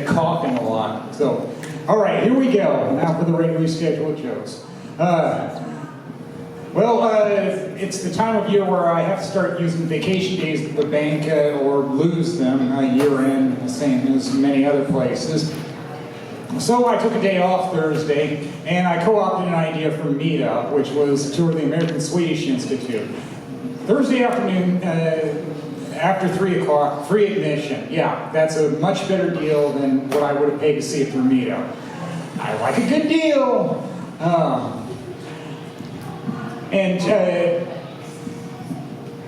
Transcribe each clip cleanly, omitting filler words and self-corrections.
coughing a lot. So, all right, here we go. Now for the regularly scheduled jokes. It's the time of year where I have to start using vacation days at the bank or lose them year-end, the same as many other places. So I took a day off Thursday, and I co-opted an idea from Meetup, which was to tour the American Swedish Institute. Thursday afternoon, after 3 o'clock, free admission. Yeah, that's a much better deal than what I would have paid to see it through Meetup. I like a good deal.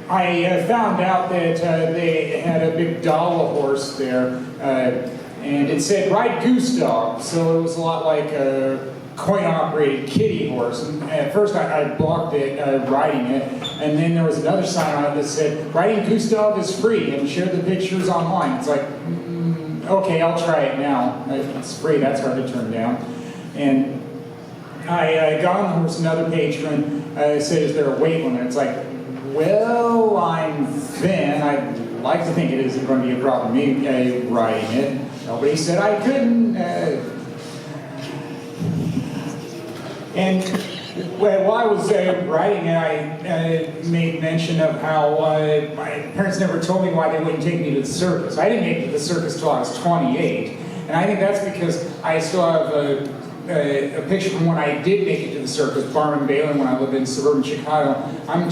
I found out that they had a big Dala horse there, and it said "Ride Goose Dog," so it was a lot like a coin-operated kiddie horse. And at first I blocked it, riding it, and then there was another sign on it that said "Riding Goose Dog is free," and shared the pictures online. It's like, okay, I'll try it now. It's free, that's hard to turn down. And I got on the horse, another patron said, "Is there a weight limit?" It's like, well, I'm thin. I'd like to think it isn't going to be a problem me riding it. Nobody said I couldn't. And while I was riding it, I made mention of how my parents never told me why they wouldn't take me to the circus. I didn't make it to the circus till I was 28. And I think that's because I still have a picture from when I did make it to the circus, Barnum Bailey, when I lived in suburban Chicago. I'm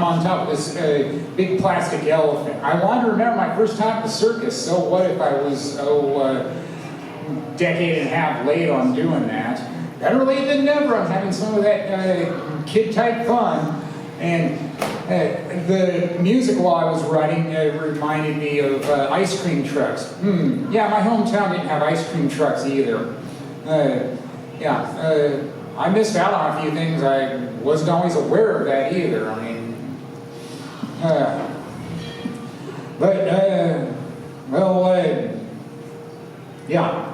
on top of this big plastic elephant. I wanted to remember my first time at the circus, so what if I was decade and a half late on doing that? Better late than never. I'm having some of that kid-type fun. And the music while I was writing reminded me of ice cream trucks. Yeah, my hometown didn't have ice cream trucks either. I missed out on a few things. I wasn't always aware of that either. I mean,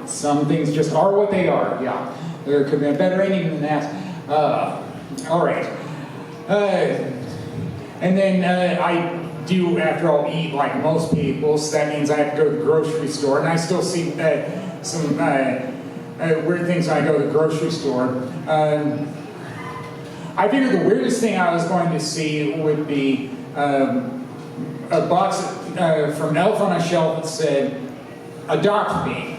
some things just are what they are. Yeah, there could be a better ending than that. All right. And then I do, after all, eat like most people, so that means I have to go to the grocery store, and I still see some weird things when I go to the grocery store. I figured the weirdest thing I was going to see would be a box from Elf on a Shelf that said, "Adopt me."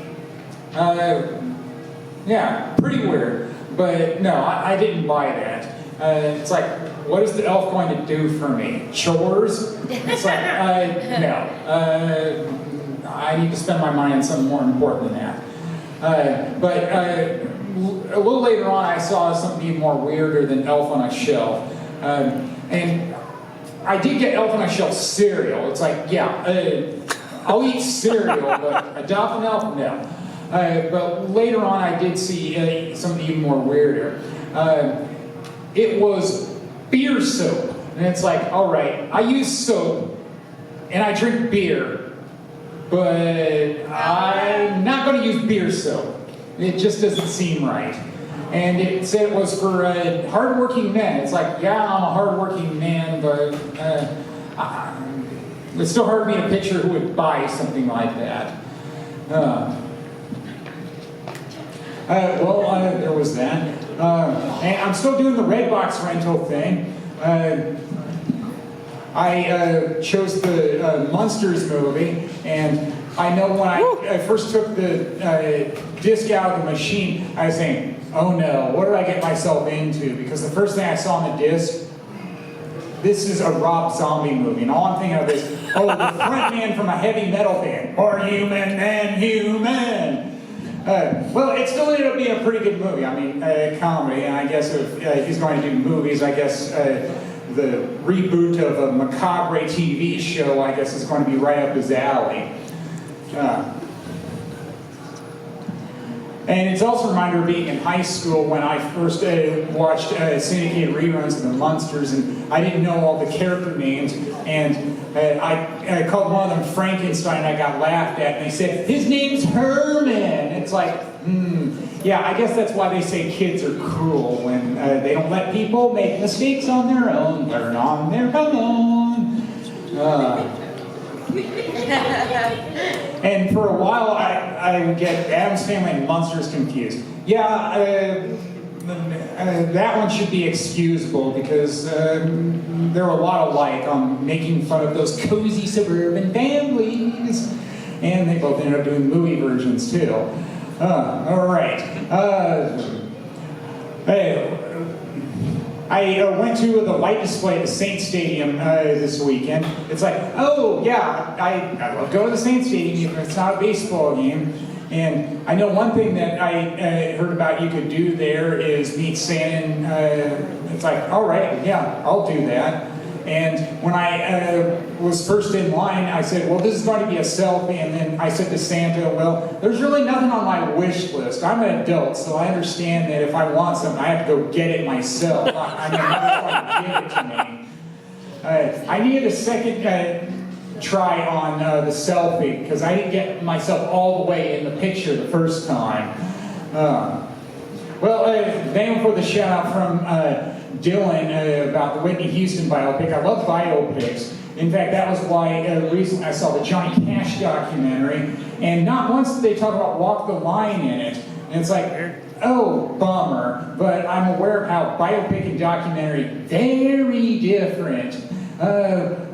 Yeah, pretty weird. But no, I didn't buy that. It's like, what is the elf going to do for me? Chores? It's like, no. I need to spend my money on something more important than that. But a little later on, I saw something even more weirder than Elf on a Shelf. And I did get Elf on a Shelf cereal. It's like, yeah, I'll eat cereal, but adopt an elf? No. But later on, I did see something even more weirder. It was beer soap. And it's like, all right, I use soap and I drink beer, but I'm not going to use beer soap. It just doesn't seem right. And it said it was for hardworking men. It's like, yeah, I'm a hardworking man, but it's still hard for me to picture who would buy something like that. There was that. And I'm still doing the Redbox rental thing. I chose the Munsters movie, and I know when I first took the disc out of the machine, I was saying, oh no, what did I get myself into? Because the first thing I saw on the disc, this is a Rob Zombie movie, and all I'm thinking of is, oh, the front man from a heavy metal band, more human than human. Well, it still ended up being a pretty good movie. I mean, comedy, and I guess if he's going to do movies, I guess the reboot of a macabre TV show, I guess, is going to be right up his alley. And it's also a reminder of being in high school when I first watched syndicated reruns of the Munsters, and I didn't know all the character names, and I called one of them Frankenstein, and I got laughed at, and they said, his name's Herman! It's like, yeah, I guess that's why they say kids are cruel, when they don't let people make mistakes on their own, learn on their own. And for a while, I I would get Addams Family and Monsters confused. Yeah, that one should be excusable because there were a lot alike on making fun of those cozy suburban families. And they both ended up doing movie versions too. All right. I went to the light display at the Saints Stadium this weekend. It's like, oh yeah, I love going to the Saints Stadium even if it's not a baseball game. And I know one thing that I heard about you could do there is meet Santa. It's like, all right, yeah, I'll do that. And when I was first in line, I said, well, this is going to be a selfie. And then I said to Santa, well, there's really nothing on my wish list. I'm an adult, so I understand that if I want something, I have to go get it myself. I mean, nobody's going to give it to me. I needed a second try on the selfie because I didn't get myself all the way in the picture the first time. Thank for the shout out from Dylan about the Whitney Houston biopic. I love biopics. In fact, that was why recently I saw the Johnny Cash documentary, and not once did they talk about Walk the Line in it. And it's like, oh, bummer. But I'm aware of how biopic and documentary very different.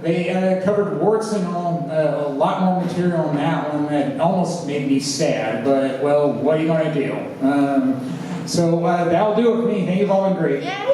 They covered warts and all, a lot more material in that one that almost made me sad. But well, what are you going to do? So that'll do it for me. Thank you all, been great. Yeah.